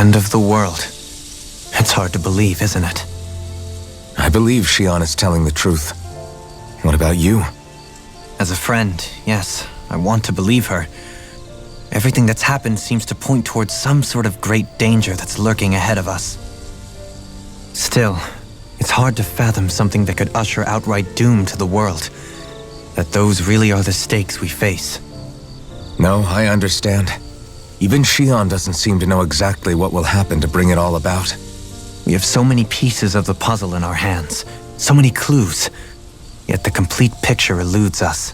end of the world. It's hard to believe, isn't it? I believe Shion is telling the truth. What about you? As a friend, yes, I want to believe her. Everything that's happened seems to point towards some sort of great danger that's lurking ahead of us. Still, it's hard to fathom something that could usher outright doom to the world. That those really are the stakes we face. No, I understand. Even Shion doesn't seem to know exactly what will happen to bring it all about. We have so many pieces of the puzzle in our hands, so many clues, yet the complete picture eludes us.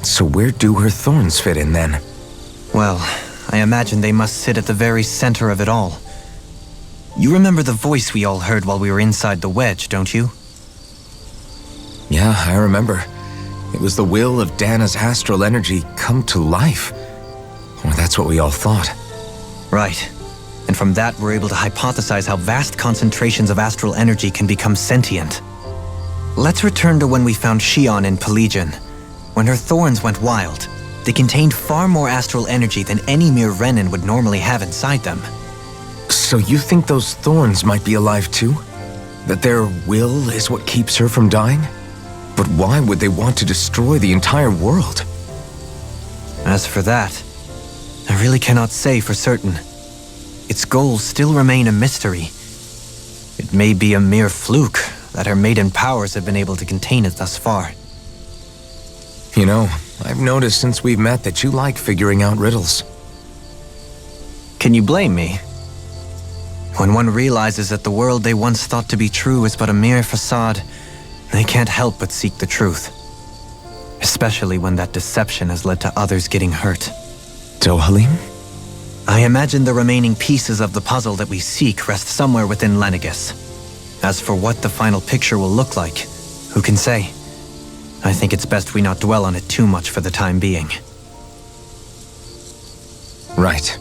So where do her thorns fit in then? Well, I imagine they must sit at the very center of it all. You remember the voice we all heard while we were inside the wedge, don't you? Yeah, I remember. It was the will of Dana's astral energy come to life. Or that's what we all thought. Right. And from that, we're able to hypothesize how vast concentrations of astral energy can become sentient. Let's return to when we found Shion in Pelagian. When her thorns went wild, they contained far more astral energy than any mere Renin would normally have inside them. So you think those thorns might be alive too? That their will is what keeps her from dying? But why would they want to destroy the entire world? As for that, I really cannot say for certain. Its goals still remain a mystery. It may be a mere fluke that her maiden powers have been able to contain it thus far. You know, I've noticed since we've met that you like figuring out riddles. Can you blame me? When one realizes that the world they once thought to be true is but a mere facade, they can't help but seek the truth. Especially when that deception has led to others getting hurt. Dohalim? I imagine the remaining pieces of the puzzle that we seek rest somewhere within Lenegis. As for what the final picture will look like, who can say? I think it's best we not dwell on it too much for the time being. Right.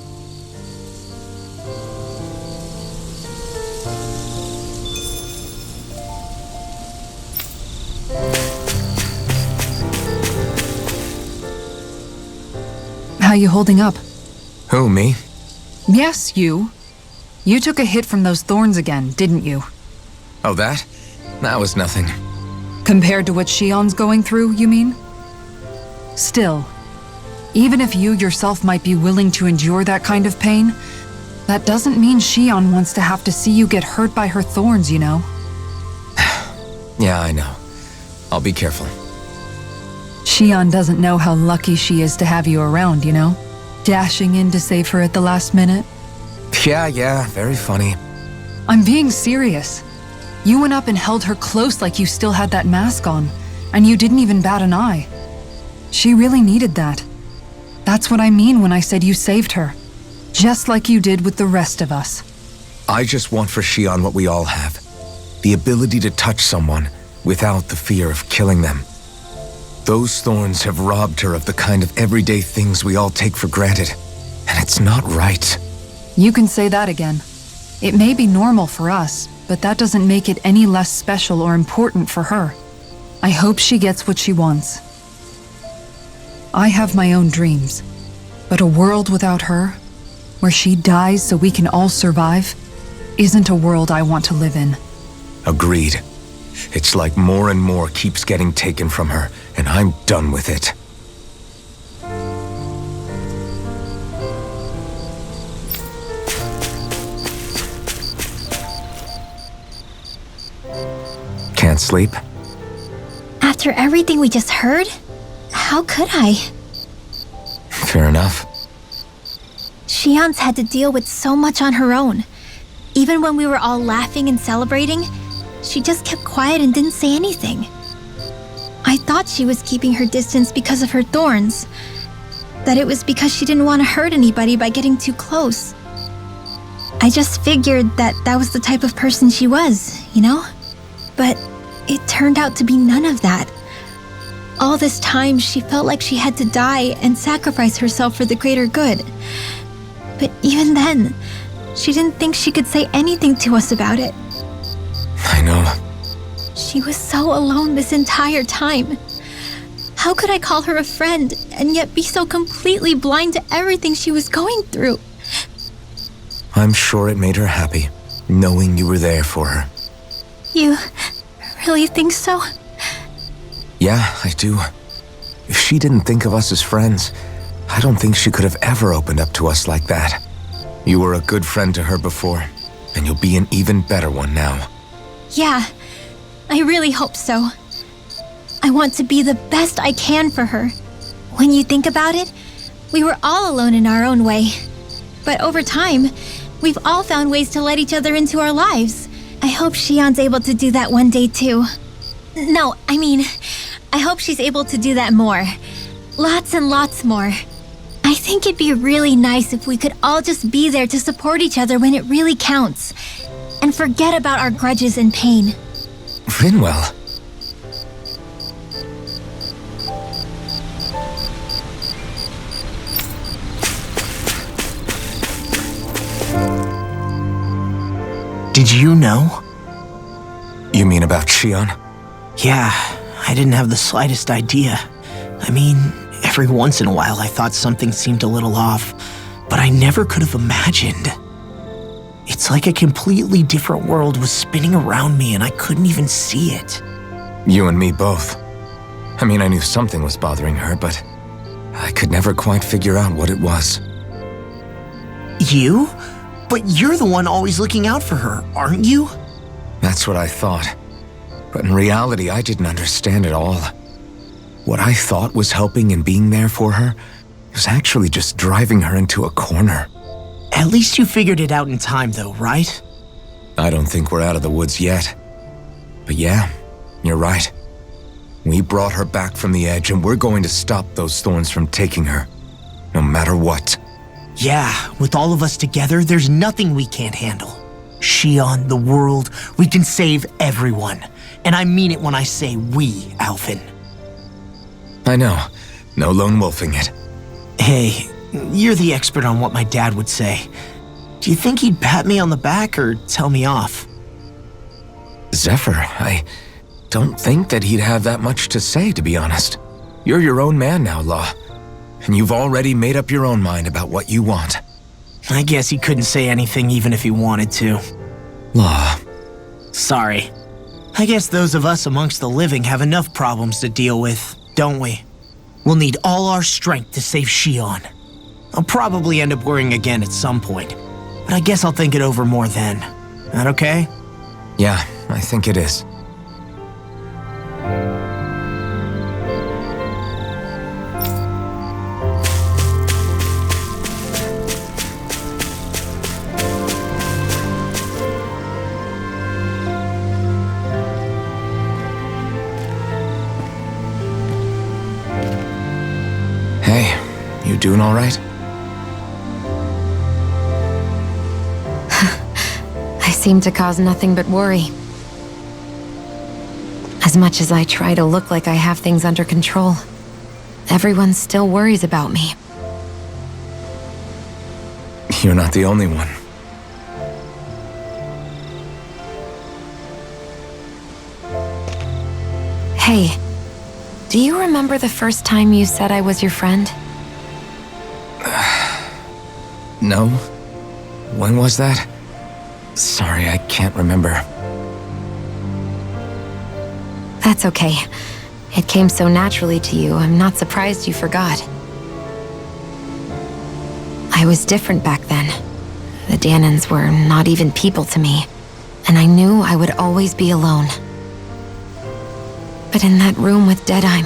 How you holding up? Who, me? Yes, you. You took a hit from those thorns again, didn't you? Oh, that? That was nothing. Compared to what Shion's going through, you mean? Still, even if you yourself might be willing to endure that kind of pain, that doesn't mean Shion wants to have to see you get hurt by her thorns, you know? Yeah, I know. I'll be careful. Shion doesn't know how lucky she is to have you around, you know? Dashing in to save her at the last minute. Yeah, very funny. I'm being serious. You went up and held her close like you still had that mask on, and you didn't even bat an eye. She really needed that. That's what I mean when I said you saved her. Just like you did with the rest of us. I just want for Shion what we all have. The ability to touch someone without the fear of killing them. Those thorns have robbed her of the kind of everyday things we all take for granted. And it's not right. You can say that again. It may be normal for us, but that doesn't make it any less special or important for her. I hope she gets what she wants. I have my own dreams, but a world without her, where she dies so we can all survive, isn't a world I want to live in. Agreed. It's like more and more keeps getting taken from her, and I'm done with it. Can't sleep? After everything we just heard, how could I? Fair enough. Shion's had to deal with so much on her own. Even when we were all laughing and celebrating, she just kept quiet and didn't say anything. I thought she was keeping her distance because of her thorns. That it was because she didn't want to hurt anybody by getting too close. I just figured that that was the type of person she was, you know? But it turned out to be none of that. All this time, she felt like she had to die and sacrifice herself for the greater good. But even then, she didn't think she could say anything to us about it. I know. She was so alone this entire time. How could I call her a friend and yet be so completely blind to everything she was going through? I'm sure it made her happy, knowing you were there for her. You really think so? Yeah, I do. If she didn't think of us as friends, I don't think she could have ever opened up to us like that. You were a good friend to her before, and you'll be an even better one now. Yeah, I really hope so. I want to be the best I can for her. When you think about it, we were all alone in our own way. But over time, we've all found ways to let each other into our lives. I hope Shion's able to do that one day too. No, I mean, I hope she's able to do that more. Lots and lots more. I think it'd be really nice if we could all just be there to support each other when it really counts. And forget about our grudges and pain. Rinwell. Did you know? You mean about Shion? Yeah, I didn't have the slightest idea. I mean, every once in a while I thought something seemed a little off, but I never could have imagined. It's like a completely different world was spinning around me and I couldn't even see it. You and me both. I mean, I knew something was bothering her, but I could never quite figure out what it was. You? But you're the one always looking out for her, aren't you? That's what I thought. But in reality, I didn't understand it all. What I thought was helping and being there for her was actually just driving her into a corner. At least you figured it out in time though, right? I don't think we're out of the woods yet. But yeah, you're right. We brought her back from the edge and we're going to stop those thorns from taking her. No matter what. Yeah, with all of us together, there's nothing we can't handle. Shion, the world, we can save everyone. And I mean it when I say we, Alvin. I know. No lone wolfing it. Hey, you're the expert on what my dad would say. Do you think he'd pat me on the back or tell me off? Zephyr, I don't think that he'd have that much to say, to be honest. You're your own man now, Law. And you've already made up your own mind about what you want. I guess he couldn't say anything even if he wanted to. Law. Sorry. I guess those of us amongst the living have enough problems to deal with, don't we? We'll need all our strength to save Shion. I'll probably end up worrying again at some point, but I guess I'll think it over more then. That okay? Yeah, I think it is. Hey, you doing all right? I seem to cause nothing but worry. As much as I try to look like I have things under control, everyone still worries about me. You're not the only one. Hey, do you remember the first time you said I was your friend? No? When was that? Sorry, I can't remember. That's okay. It came so naturally to you, I'm not surprised you forgot. I was different back then. The Danans were not even people to me, and I knew I would always be alone. But in that room with Deadime,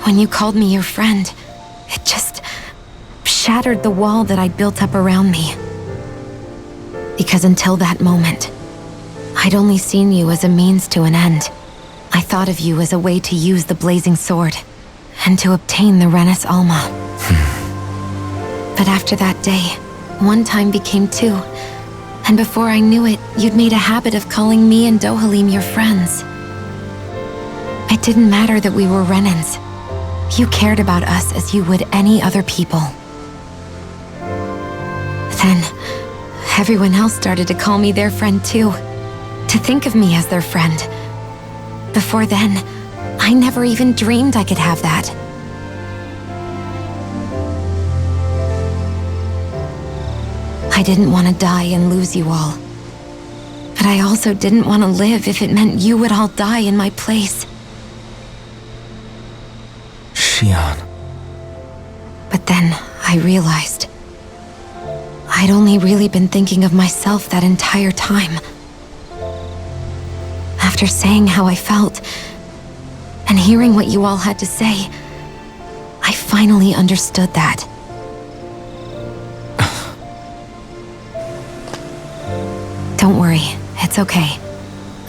when you called me your friend, it just shattered the wall that I'd built up around me. Because until that moment, I'd only seen you as a means to an end. I thought of you as a way to use the blazing sword, and to obtain the Renis Alma. But after that day, one time became two, and before I knew it, you'd made a habit of calling me and Dohalim your friends. It didn't matter that we were Renans. You cared about us as you would any other people. Then, everyone else started to call me their friend too, to think of me as their friend. Before then, I never even dreamed I could have that. I didn't want to die and lose you all. But I also didn't want to live if it meant you would all die in my place. Shion. But then I realized I'd only really been thinking of myself that entire time. After saying how I felt and hearing what you all had to say, I finally understood that. Don't worry, it's okay.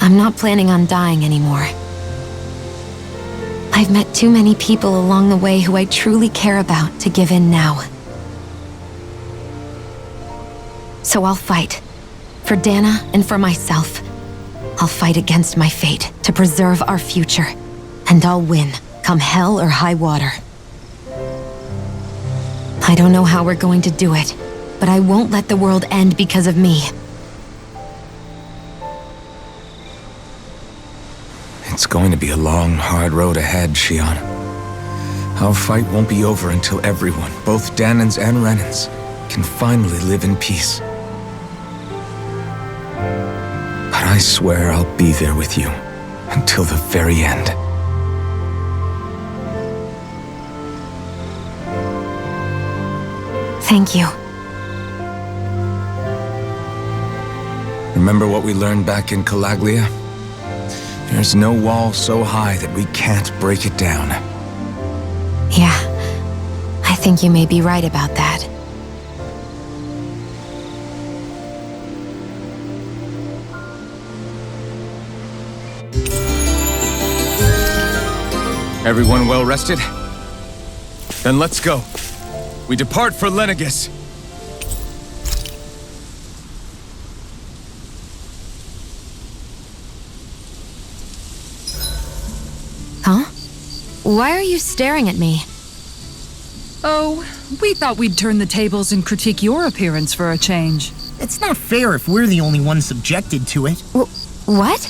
I'm not planning on dying anymore. I've met too many people along the way who I truly care about to give in now. So I'll fight. For Dana and for myself. I'll fight against my fate to preserve our future. And I'll win, come hell or high water. I don't know how we're going to do it, but I won't let the world end because of me. It's going to be a long, hard road ahead, Shion. Our fight won't be over until everyone, both Danans and Renans, can finally live in peace. But I swear I'll be there with you until the very end. Thank you. Remember what we learned back in Calaglia? There's no wall so high that we can't break it down. Yeah, I think you may be right about that. Everyone well rested? Then let's go. We depart for Lenegus. Huh? Why are you staring at me? Oh, we thought we'd turn the tables and critique your appearance for a change. It's not fair if we're the only ones subjected to it. What?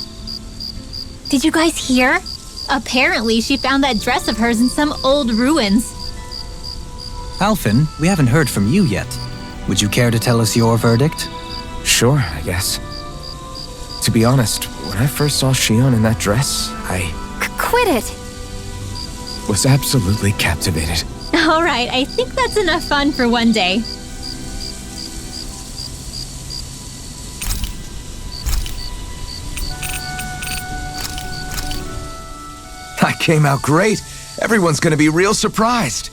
Did you guys hear? Apparently, she found that dress of hers in some old ruins. Alphen, we haven't heard from you yet. Would you care to tell us your verdict? Sure, I guess. To be honest, when I first saw Shion in that dress, I Quit it! was absolutely captivated. All right, I think that's enough fun for one day. I came out great. Everyone's gonna be real surprised.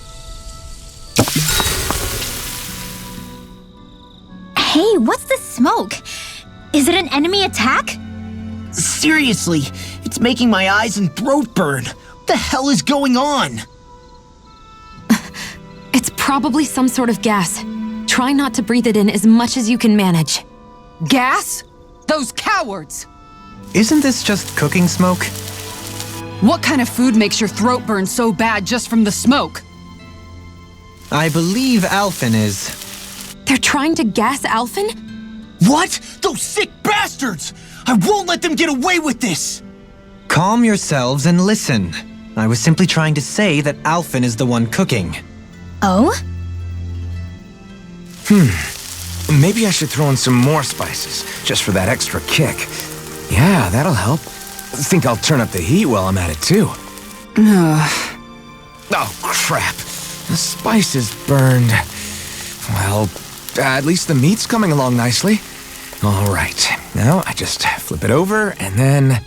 Hey, what's the smoke? Is it an enemy attack? Seriously, it's making my eyes and throat burn. What the hell is going on? It's probably some sort of gas. Try not to breathe it in as much as you can manage. Gas? Those cowards! Isn't this just cooking smoke? What kind of food makes your throat burn so bad just from the smoke? I believe Alphen is... They're trying to gas Alphen? What? Those sick bastards! I won't let them get away with this! Calm yourselves and listen. I was simply trying to say that Alphen is the one cooking. Oh? Maybe I should throw in some more spices, just for that extra kick. Yeah, that'll help. Think I'll turn up the heat while I'm at it, too. Oh, crap. The spice is burned. Well, at least the meat's coming along nicely. All right. Now I just flip it over and then...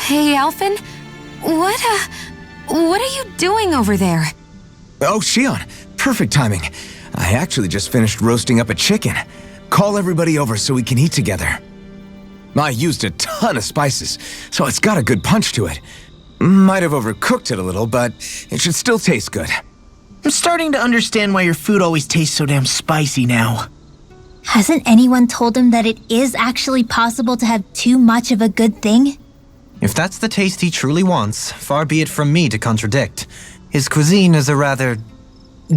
Hey, Alphen? What are you doing over there? Oh, Shion. Perfect timing. I actually just finished roasting up a chicken. Call everybody over so we can eat together. I used a ton of spices, so it's got a good punch to it. Might have overcooked it a little, but it should still taste good. I'm starting to understand why your food always tastes so damn spicy now. Hasn't anyone told him that it is actually possible to have too much of a good thing? If that's the taste he truly wants, far be it from me to contradict. His cuisine is a rather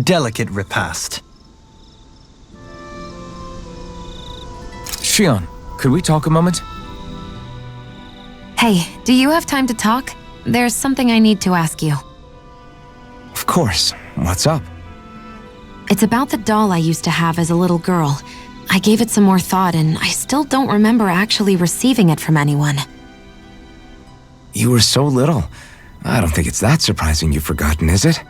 delicate repast. Shion, could we talk a moment? Hey, do you have time to talk? There's something I need to ask you. Of course. What's up? It's about the doll I used to have as a little girl. I gave it some more thought, and I still don't remember actually receiving it from anyone. You were so little. I don't think it's that surprising you've forgotten, is it?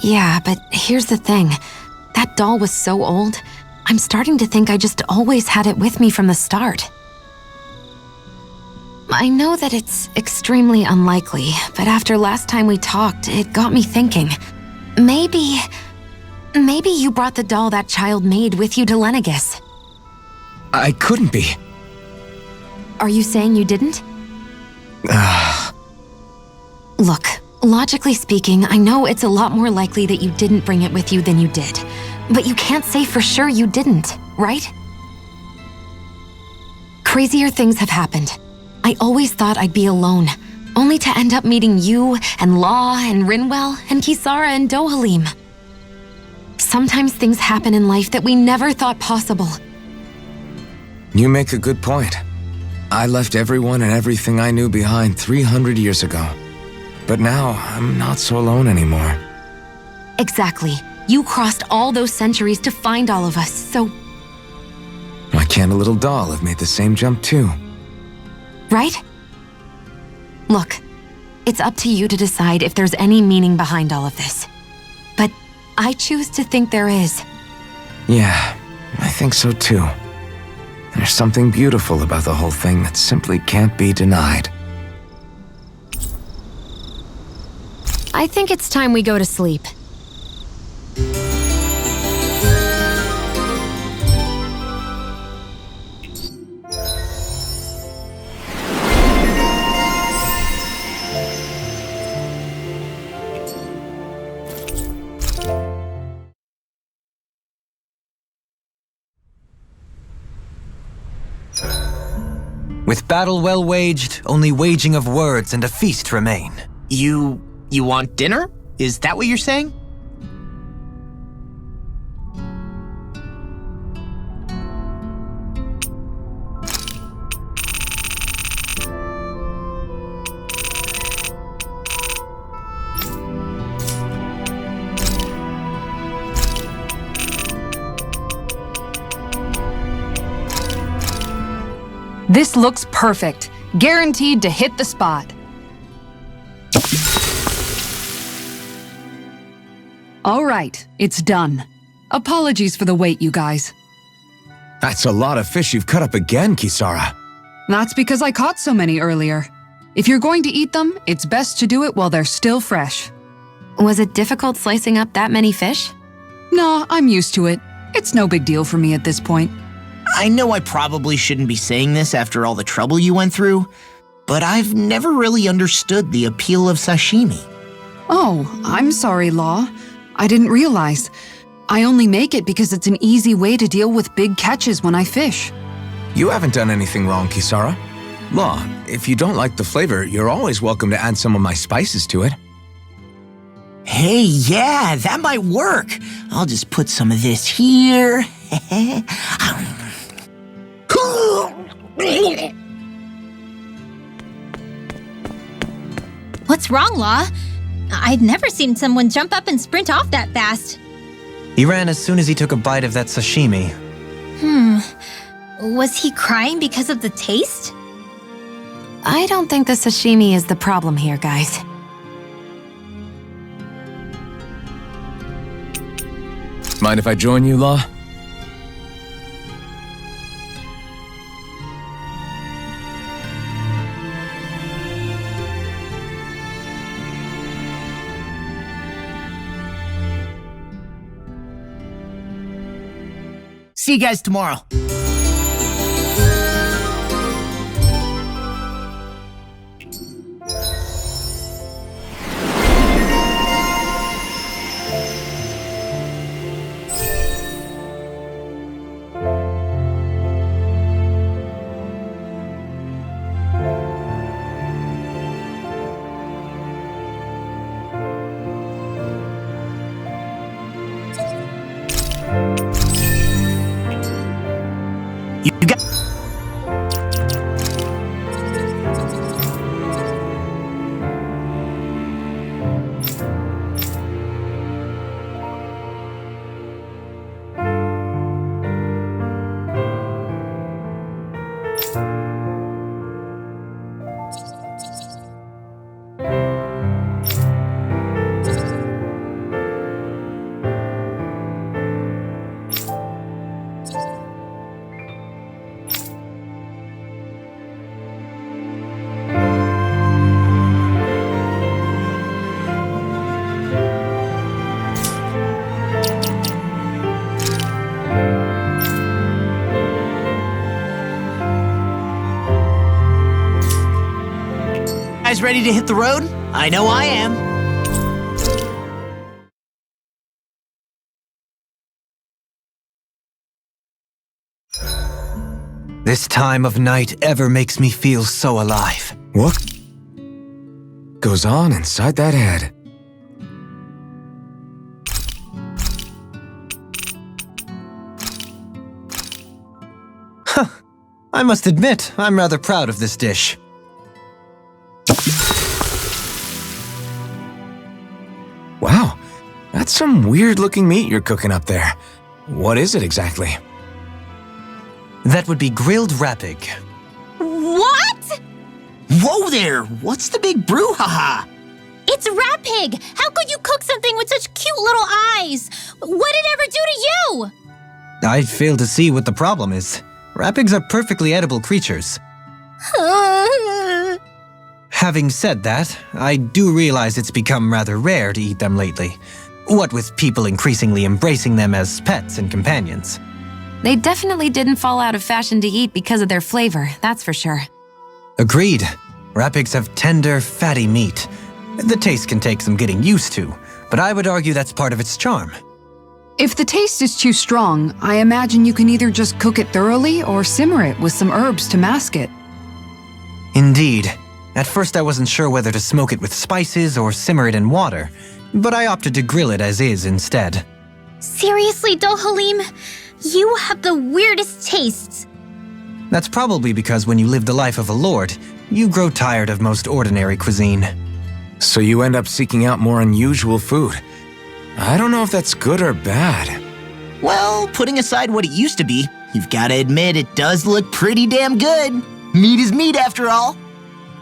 Yeah, but here's the thing. That doll was so old, I'm starting to think I just always had it with me from the start. I know that it's extremely unlikely, but after last time we talked, it got me thinking. Maybe you brought the doll that child made with you to Lenegis. I couldn't be. Are you saying you didn't? Look, logically speaking, I know it's a lot more likely that you didn't bring it with you than you did. But you can't say for sure you didn't, right? Crazier things have happened. I always thought I'd be alone, only to end up meeting you and Law and Rinwell and Kisara and Dohalim. Sometimes things happen in life that we never thought possible. You make a good point. I left everyone and everything I knew behind 300 years ago. But now, I'm not so alone anymore. Exactly. You crossed all those centuries to find all of us, so... Why can't a little doll have made the same jump too? Right? Look, it's up to you to decide if there's any meaning behind all of this. But I choose to think there is. Yeah, I think so too. There's something beautiful about the whole thing that simply can't be denied. I think it's time we go to sleep. With battle well waged, only waging of words and a feast remain. You want dinner? Is that what you're saying? This looks perfect. Guaranteed to hit the spot. All right, it's done. Apologies for the wait, you guys. That's a lot of fish you've cut up again, Kisara. That's because I caught so many earlier. If you're going to eat them, it's best to do it while they're still fresh. Was it difficult slicing up that many fish? Nah, I'm used to it. It's no big deal for me at this point. I know I probably shouldn't be saying this after all the trouble you went through, but I've never really understood the appeal of sashimi. Oh, I'm sorry, Law. I didn't realize. I only make it because it's an easy way to deal with big catches when I fish. You haven't done anything wrong, Kisara. Law, if you don't like the flavor, you're always welcome to add some of my spices to it. Hey, yeah, that might work. I'll just put some of this here. What's wrong, Law? I've never seen someone jump up and sprint off that fast. He ran as soon as he took a bite of that sashimi. Was he crying because of the taste? I don't think the sashimi is the problem here, guys. Mind if I join you, Law? See you guys tomorrow. Guys ready to hit the road? I know I am. This time of night ever makes me feel so alive. What goes on inside that head? I must admit, I'm rather proud of this dish. Wow, that's some weird-looking meat you're cooking up there. What is it exactly? That would be grilled rapig. What? Whoa there! What's the big brouhaha? It's Rapig! How could you cook something with such cute little eyes? What did it ever do to you? I fail to see what the problem is. Rapigs are perfectly edible creatures. Having said that, I do realize it's become rather rare to eat them lately. What with people increasingly embracing them as pets and companions. They definitely didn't fall out of fashion to eat because of their flavor, that's for sure. Agreed. Rapigs have tender, fatty meat. The taste can take some getting used to, but I would argue that's part of its charm. If the taste is too strong, I imagine you can either just cook it thoroughly or simmer it with some herbs to mask it. Indeed. At first I wasn't sure whether to smoke it with spices or simmer it in water, but I opted to grill it as is instead. Seriously, Halim? You have the weirdest tastes. That's probably because when you live the life of a lord, you grow tired of most ordinary cuisine. So you end up seeking out more unusual food. I don't know if that's good or bad. Well, putting aside what it used to be, you've got to admit it does look pretty damn good. Meat is meat after all.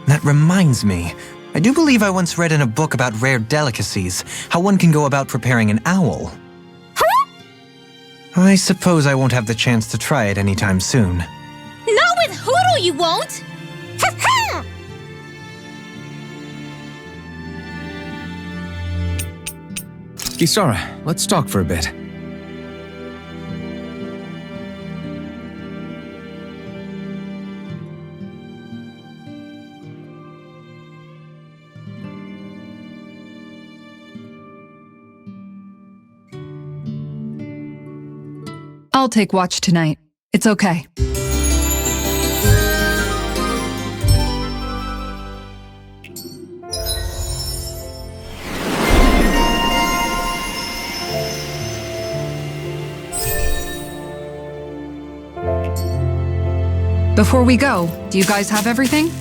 That reminds me, I do believe I once read in a book about rare delicacies, how one can go about preparing an owl. I suppose I won't have the chance to try it anytime soon. Not with Hoodle, you won't! Kisara, let's talk for a bit. I'll take watch tonight. It's okay. Before we go, do you guys have everything?